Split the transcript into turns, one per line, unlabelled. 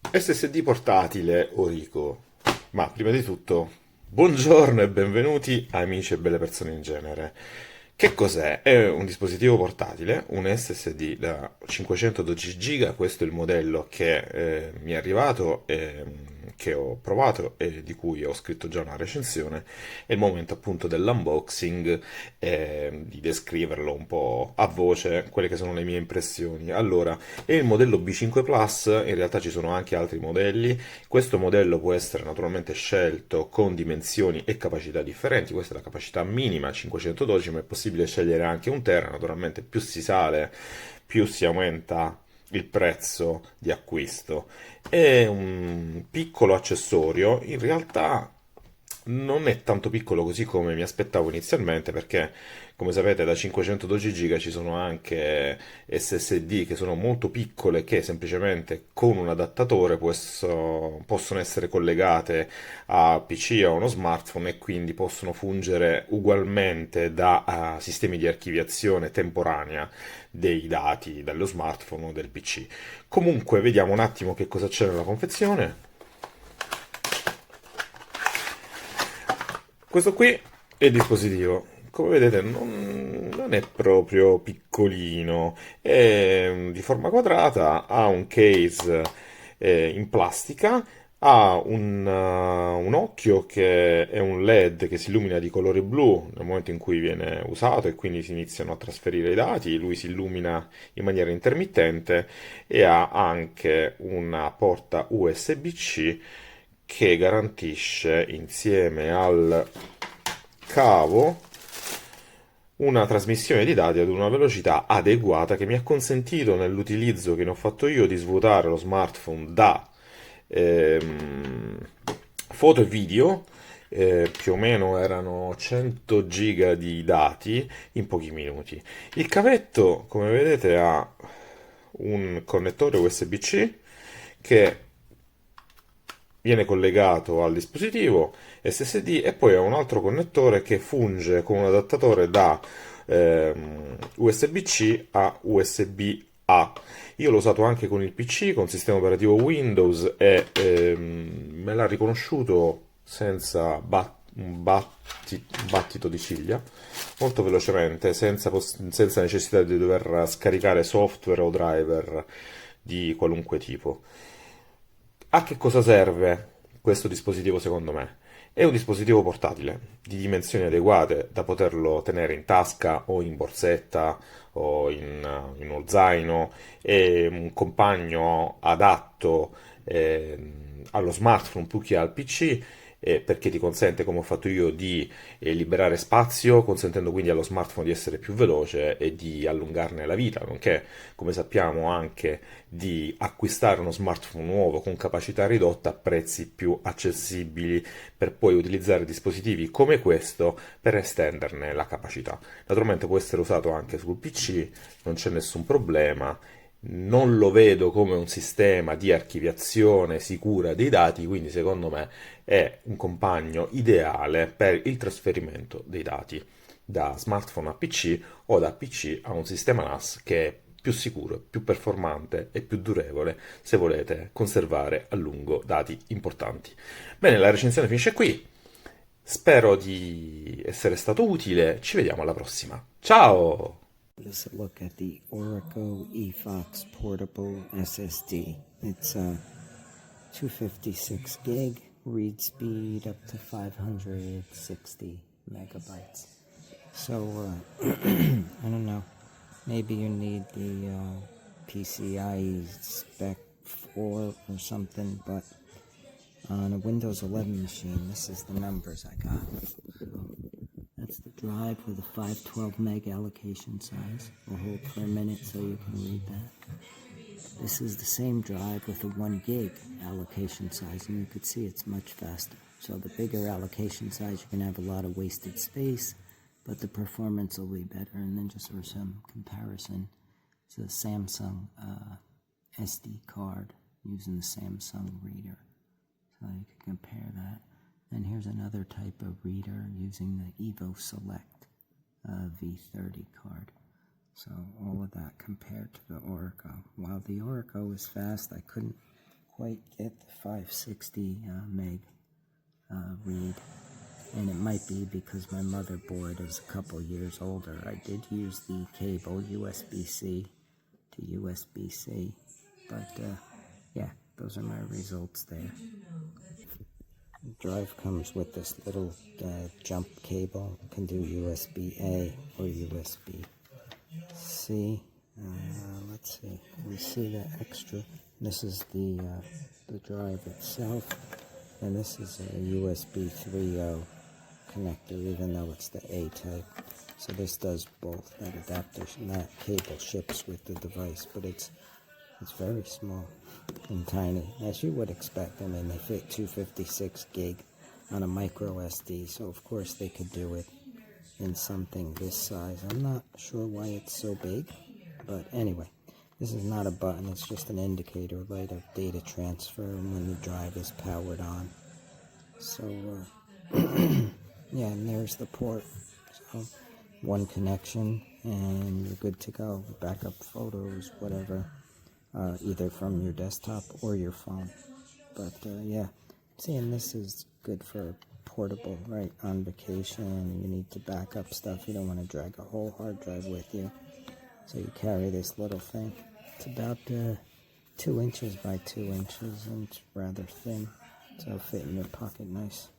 SSD portatile ORICO. Ma prima di tutto, buongiorno e benvenuti amici e belle persone in genere. Che cos'è? È un dispositivo portatile, un SSD da 512 GB, questo è il modello che mi è arrivato, che ho provato e di cui ho scritto già una recensione. È il momento appunto dell'unboxing e di descriverlo un po' a voce, quelle che sono le mie impressioni. Allora, è il modello B5 Plus, in realtà ci sono anche altri modelli. Questo modello può essere naturalmente scelto con dimensioni e capacità differenti. Questa è la capacità minima 512, ma è possibile scegliere anche un tera. Naturalmente più si sale, più si aumenta il prezzo di acquisto. È un piccolo accessorio, in realtà non è tanto piccolo così come mi aspettavo inizialmente, perché come sapete da 512 GB ci sono anche SSD che sono molto piccole, che semplicemente con un adattatore possono essere collegate a PC o a uno smartphone e quindi possono fungere ugualmente da sistemi di archiviazione temporanea dei dati dallo smartphone o del PC. Comunque, vediamo un attimo che cosa c'è nella confezione. Questo qui è il dispositivo. Come vedete non è proprio piccolino, è di forma quadrata, ha un case in plastica, ha un occhio che è un LED che si illumina di colore blu nel momento in cui viene usato e quindi si iniziano a trasferire i dati, lui si illumina in maniera intermittente e ha anche una porta USB-C che garantisce insieme al cavo una trasmissione di dati ad una velocità adeguata che mi ha consentito nell'utilizzo che ne ho fatto io di svuotare lo smartphone da ehm, foto e video. Più o meno erano 100 giga di dati in pochi minuti. Il cavetto, come vedete, ha un connettore USB-C che viene collegato al dispositivo SSD e poi ha un altro connettore che funge come un adattatore da USB-C a USB-A. Io l'ho usato anche con il PC, con il sistema operativo Windows e me l'ha riconosciuto senza un battito di ciglia, molto velocemente, senza necessità di dover scaricare software o driver di qualunque tipo. A che cosa serve questo dispositivo secondo me? È un dispositivo portatile di dimensioni adeguate da poterlo tenere in tasca o in borsetta o in uno zaino, è un compagno adatto allo smartphone più che al PC, perché ti consente, come ho fatto io, di liberare spazio, consentendo quindi allo smartphone di essere più veloce e di allungarne la vita, nonché, come sappiamo, anche di acquistare uno smartphone nuovo con capacità ridotta a prezzi più accessibili per poi utilizzare dispositivi come questo per estenderne la capacità. Naturalmente può essere usato anche sul PC, non c'è nessun problema. Non lo vedo come un sistema di archiviazione sicura dei dati, quindi secondo me è un compagno ideale per il trasferimento dei dati da smartphone a PC o da PC a un sistema NAS che è più sicuro, più performante e più durevole se volete conservare a lungo dati importanti. Bene, la recensione finisce qui. Spero di essere stato utile. Ci vediamo alla prossima. Ciao!
Let's look at the ORICO eFox Portable SSD. It's 256 gig, read speed up to 560 megabytes. So, I don't know, maybe you need the PCIe spec 4 or something, but on a Windows 11 machine, this is the numbers I got. That's the drive with a 512 meg allocation size. Will hold for a minute so you can read that. This is the same drive with a 1 gig allocation size, and you can see it's much faster. So the bigger allocation size, you can have a lot of wasted space, but the performance will be better. And then just for some comparison, it's a Samsung SD card using the Samsung reader. So you can compare that. And here's another type of reader using the Evo Select V30 card. So all of that compared to the ORICO. While the ORICO is fast, I couldn't quite get the 560 meg read, and it might be because my motherboard is a couple years older. I did use the cable USB-C to USB-C, but yeah, those are my results there. The drive comes with this little jump cable. It can do USB-A or USB-C. Let's see. Can you see the extra? This is the drive itself, and this is a USB 3.0 connector, even though it's the A type. So this does both. That adapter, that cable ships with the device, but it's very small and tiny, as you would expect. I mean, they fit 256 gig on a micro SD, so of course they could do it in something this size. I'm not sure why it's so big, but anyway, this is not a button, it's just an indicator light of data transfer when the drive is powered on. So, yeah, and there's the port. So, one connection, and you're good to go. Backup photos, whatever. Either from your desktop or your phone. But yeah, seeing this is good for portable, right? On vacation, you need to back up stuff. You don't want to drag a whole hard drive with you. So you carry this little thing. It's about 2 inches by 2 inches, and it's rather thin. So it'll fit in your pocket nice.